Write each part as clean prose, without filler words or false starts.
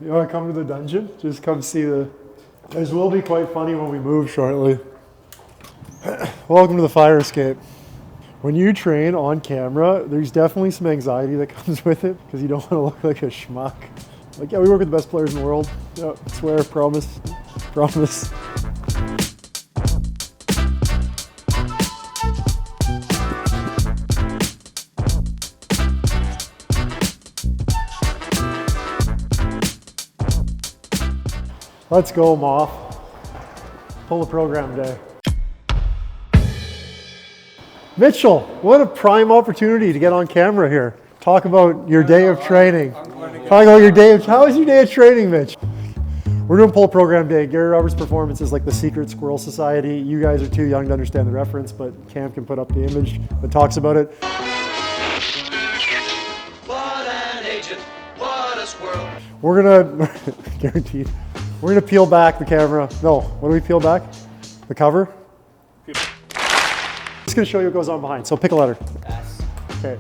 You want to come to the dungeon? Just come see the... This will be quite funny when we move shortly. Welcome to the fire escape. When you train on camera, there's definitely some anxiety that comes with it because you don't want to look like a schmuck. Like, yeah, we work with the best players in the world. Yeah, swear, promise, promise. Let's go, Moth. Pull the program day. Mitchell, what a prime opportunity to get on camera here. Talk about your day of training. Talk about your day of, how was your day of training, Mitch? We're doing pull program day. Gary Roberts Performance is like the secret squirrel society. You guys are too young to understand the reference, but Cam can put up the image that talks about it. What an agent, what a squirrel. We're gonna, guaranteed, we're gonna peel back the camera. No, what do we peel back? The cover? Just gonna show you what goes on behind. So pick a letter. S. Okay.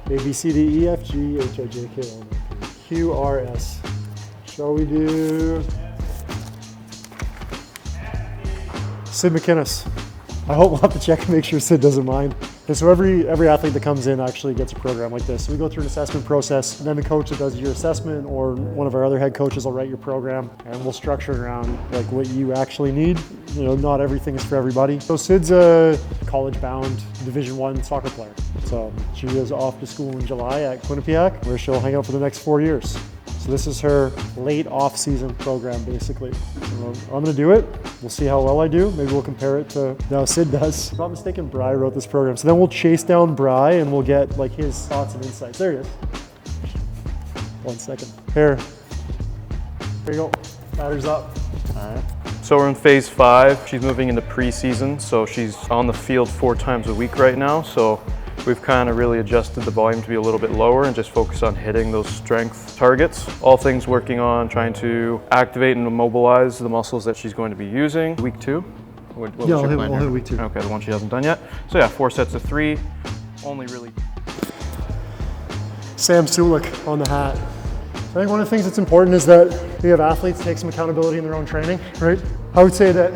A, B, C, D, E, F, G, H, I, J, K, L, M, N, P, Q, R, S. Shall we do Sid McInnes? I hope we'll have to check and make sure Sid doesn't mind. Okay, so every athlete that comes in actually gets a program like this. So we go through an assessment process, and then the coach that does your assessment or one of our other head coaches will write your program, and we'll structure it around like what you actually need. You know, not everything is for everybody. So Sid's a college-bound Division I soccer player. So she is off to school in July at Quinnipiac, where she'll hang out for the next 4 years. So this is her late off-season program, basically. So I'm gonna do it. We'll see how well I do. Maybe we'll compare it to how Sid does. If I'm not mistaken, Bry wrote this program. So then we'll chase down Bry and we'll get like his thoughts and insights. There he is. 1 second. Here. Here you go. Batter's up. All right. So we're in phase 5. She's moving into preseason, so she's on the field 4 times a week right now. So we've kind of really adjusted the volume to be a little bit lower and just focus on hitting those strength targets. All things working on trying to activate and immobilize the muscles that she's going to be using. Week 2? What was your plan we'll here? hit week 2. Okay, the one she hasn't done yet. So yeah, 4 sets of 3. Only really. Sam Sulik on the hat. I think one of the things that's important is that we have athletes take some accountability in their own training, right? I would say that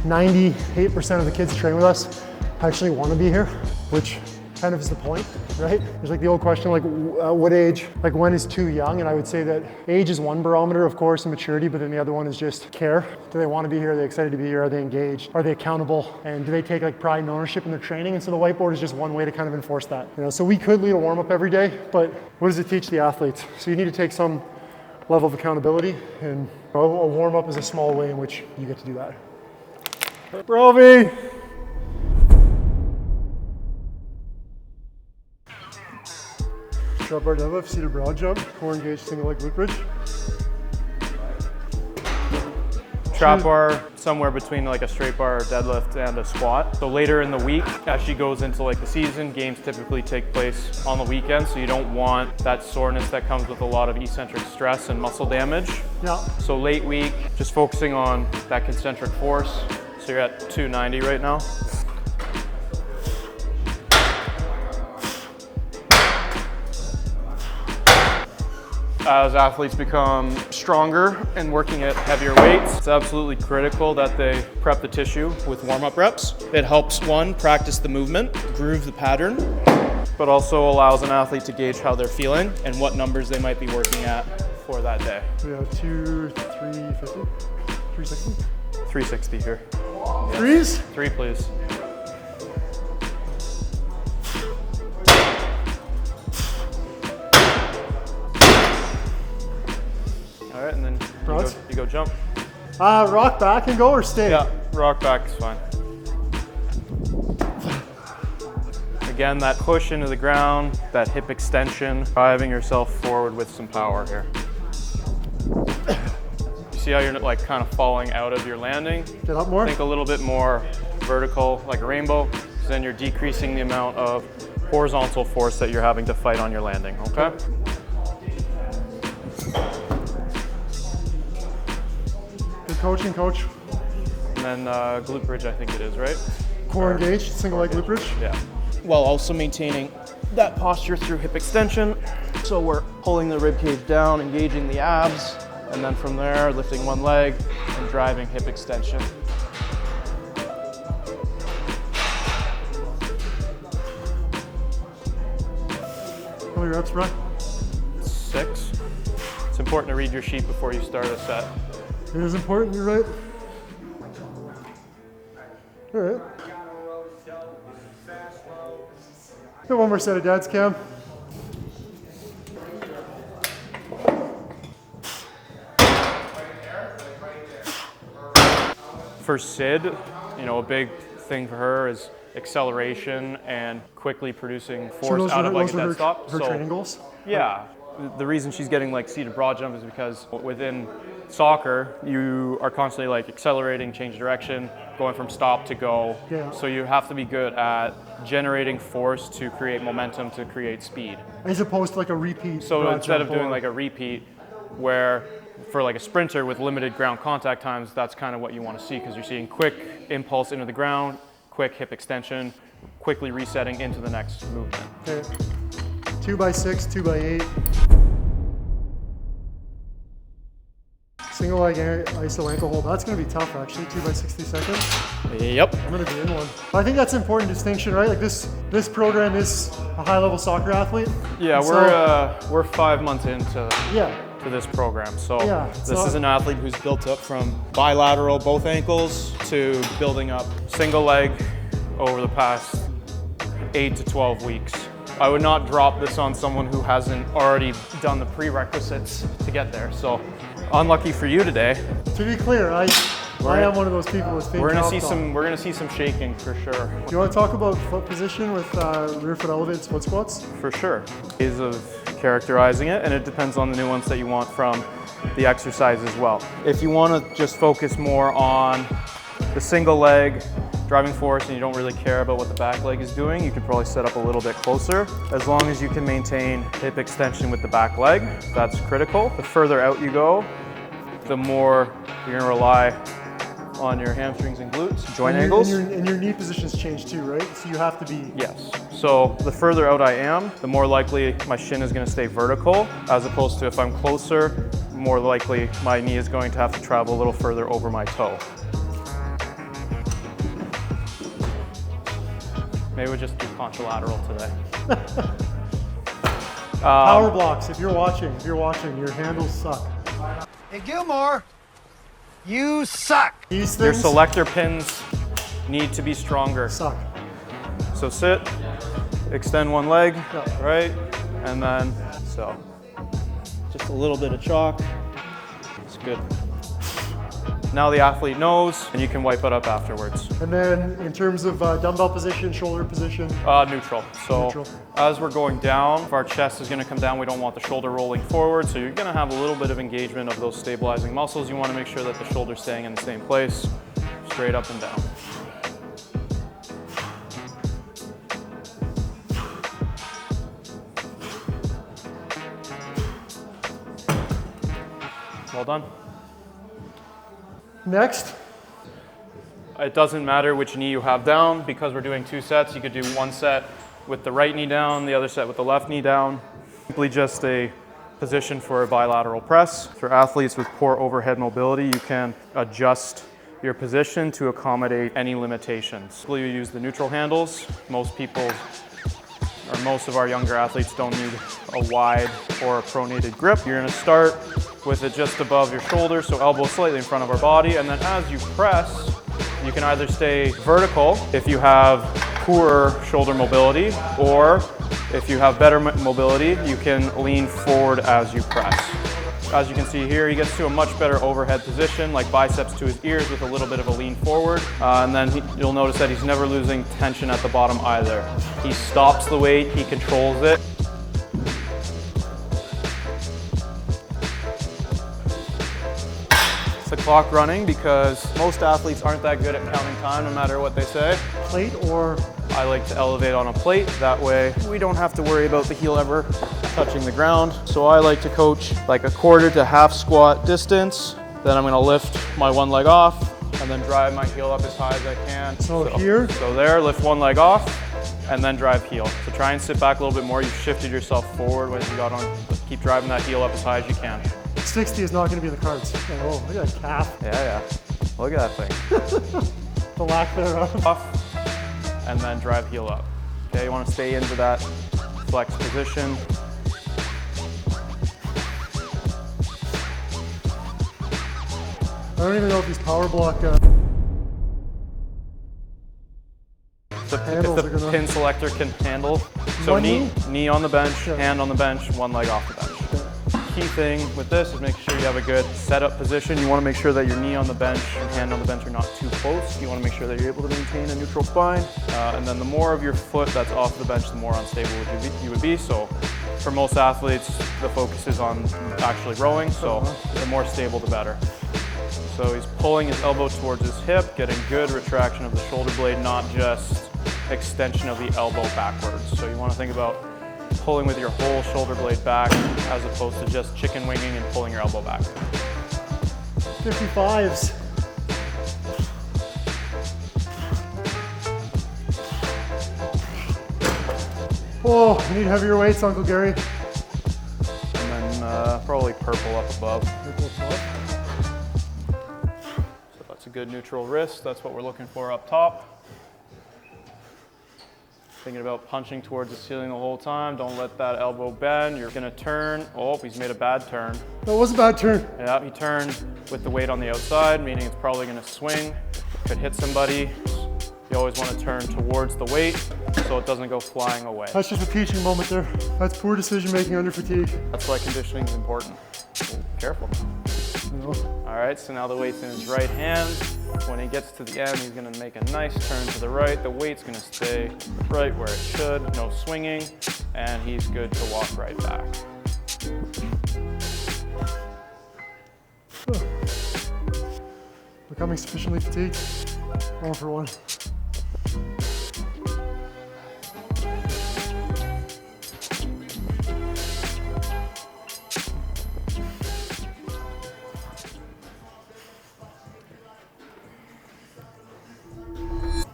98% of the kids that train with us actually want to be here, which kind of is the point, right? There's like the old question, like what age, like when is too young? And I would say that age is one barometer, of course, and maturity, but then the other one is just care. Do they want to be here? Are they excited to be here? Are they engaged? Are they accountable? And do they take like pride and ownership in their training? And so the whiteboard is just one way to kind of enforce that. You know, so we could lead a warm up every day, but what does it teach the athletes? So you need to take some level of accountability, and a warm up is a small way in which you get to do that. Brovi! Drop bar deadlift, seated broad jump, core engaged single leg glute bridge. Trap bar somewhere between like a straight bar deadlift and a squat. So later in the week, as she goes into like the season, games typically take place on the weekend, so you don't want that soreness that comes with a lot of eccentric stress and muscle damage. Yeah. So late week, just focusing on that concentric force. So you're at 290 right now. As athletes become stronger and working at heavier weights, it's absolutely critical that they prep the tissue with warm-up reps. It helps, one, practice the movement, groove the pattern, but also allows an athlete to gauge how they're feeling and what numbers they might be working at for that day. We have 350, 360? 360 here. Threes? 3, please. All right, and then you go jump. Rock back and go or stay? Yeah, rock back is fine. Again, that push into the ground, that hip extension, driving yourself forward with some power here. You see how you're like kind of falling out of your landing? Get up more? Think a little bit more vertical, like a rainbow, because then you're decreasing the amount of horizontal force that you're having to fight on your landing, okay? Good coaching, coach. And then glute bridge, I think it is, right? Core engaged, single leg glute bridge. Yeah. While also maintaining that posture through hip extension. So we're pulling the rib cage down, engaging the abs, and then from there, lifting one leg and driving hip extension. How many reps, Brian? 6. It's important to read your sheet before you start a set. It is important, you're right. All right. Got one more set of dads, Cam. For Sid, you know, a big thing for her is acceleration and quickly producing force out of like a dead stop. Her training goals? Yeah. The reason she's getting like seated broad jump is because within soccer, you are constantly like accelerating, change direction, going from stop to go. Yeah. So you have to be good at generating force to create momentum to create speed. As opposed to like a repeat. So broad instead of jump doing or- like a repeat where for like a sprinter with limited ground contact times, that's kind of what you want to see because you're seeing quick impulse into the ground, quick hip extension, quickly resetting into the next movement. Okay. 2x6, 2x8. Single leg iso ankle hold. That's going to be tough actually, 2x60 seconds. Yep. I'm going to be in one. But I think that's an important distinction, right? Like this program is a high level soccer athlete. Yeah, And we're 5 months into yeah. to this program. So Yeah, this so- is an athlete who's built up from bilateral, both ankles, to building up single leg over the past 8 to 12 weeks. I would not drop this on someone who hasn't already done the prerequisites to get there. So unlucky for you today. To be clear, I am one of those people with big We're gonna calf see dog. some. We're gonna see some shaking for sure. Do you want to talk about foot position with rear foot elevated split squats? For sure. Ways of characterizing it, and it depends on the nuance that you want from the exercise as well. If you want to just focus more on the single leg driving force and you don't really care about what the back leg is doing, you can probably set up a little bit closer. As long as you can maintain hip extension with the back leg, that's critical. The further out you go, the more you're gonna rely on your hamstrings and glutes, joint angles. And your knee positions change too, right? So you have to be. Yes. So the further out I am, the more likely my shin is going to stay vertical, as opposed to if I'm closer, more likely my knee is going to have to travel a little further over my toe. Maybe we'll just do contralateral today. Power blocks, if you're watching, your handles suck. Hey, Gilmore, you suck. These Your things selector pins need to be stronger. suck. So sit, extend one leg, Yeah. right? And then, so. Just a little bit of chalk. It's good. Now the athlete knows, and you can wipe it up afterwards. And then in terms of dumbbell position, shoulder position, Neutral. So Neutral. as we're going down, if our chest is gonna come down, we don't want the shoulder rolling forward. So you're gonna have a little bit of engagement of those stabilizing muscles. You wanna make sure that the shoulder's staying in the same place, straight up and down. Well done. next. It doesn't matter which knee you have down because we're doing 2 sets. You could do 1 set with the right knee down, the other set with the left knee down. Simply just a position for a bilateral press. For athletes with poor overhead mobility, you can adjust your position to accommodate any limitations. You use the neutral handles. Most of our younger athletes don't need a wide or a pronated grip. You're gonna start with it just above your shoulder, so elbow slightly in front of our body, and then as you press, you can either stay vertical if you have poorer shoulder mobility, or if you have better mobility, you can lean forward as you press. As you can see here, he gets to a much better overhead position, like biceps to his ears with a little bit of a lean forward. And then you'll notice that he's never losing tension at the bottom either. He stops the weight, he controls it. It's the clock running because most athletes aren't that good at counting time no matter what they say. Plate or I like to elevate on a plate. That way we don't have to worry about the heel ever touching the ground. So I like to coach like a quarter to half squat distance. Then I'm gonna lift my one leg off and then drive my heel up as high as I can. So here? So there, lift one leg off. and then drive heel. So try and sit back a little bit more. You've shifted yourself forward as you got on. Keep driving that heel up as high as you can. 60 is not going to be in the cards. Oh, look at that calf. Yeah. Look at that thing. The lack thereof. Off, and then drive heel up. Okay, you want to stay into that flex position. I don't even know if these power block If handles the are gonna... pin selector can handle. So One knee on the bench, Yeah. hand on the bench, one leg off the bench. Key thing with this is making sure you have a good setup position. You want to make sure that your knee on the bench and hand on the bench are not too close. You want to make sure that you're able to maintain a neutral spine. And then the more of your foot that's off the bench, the more unstable you would be. So for most athletes, the focus is on actually rowing. So the more stable, the better. So he's pulling his elbow towards his hip, getting good retraction of the shoulder blade, not just extension of the elbow backwards. So you want to think about pulling with your whole shoulder blade back as opposed to just chicken winging and pulling your elbow back. 55s. Oh, I need heavier weights, Uncle Gary. And then probably purple up above. So that's a good neutral wrist. That's what we're looking for up top. Thinking about punching towards the ceiling the whole time. Don't let that elbow bend. You're gonna turn. Oh, he's made a bad turn. That was a bad turn. Yeah, he turned with the weight on the outside, meaning it's probably gonna swing. Could hit somebody. You always wanna turn towards the weight so it doesn't go flying away. That's just a teaching moment there. That's poor decision making under fatigue. That's why conditioning is important. Oh, careful. All right, so now the weight's in his right hand. When he gets to the end, he's gonna make a nice turn to the right. The weight's gonna stay right where it should, no swinging, and he's good to walk right back. Becoming sufficiently fatigued. Going for one.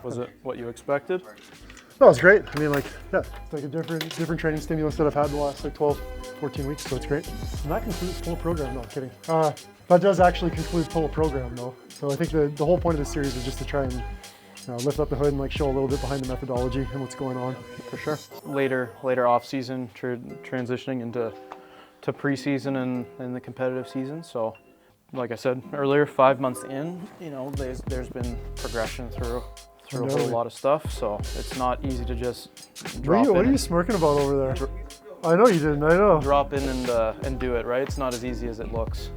Was it what you expected? That was great. I mean, like, yeah, it's like a different training stimulus that I've had the last like 12, 14 weeks, so it's great. And that concludes full program. No, I'm kidding. That does actually conclude full program though. So I think the whole point of this series is just to try and lift up the hood and like show a little bit behind the methodology and what's going on. For sure. Later off season, transitioning into preseason and the competitive season. So, like I said earlier, 5 months in, there's been progression through a whole lot of stuff. So it's not easy to just drop What in are you smirking about over there? I know you didn't. I know. drop in and do it. Right? It's not as easy as it looks.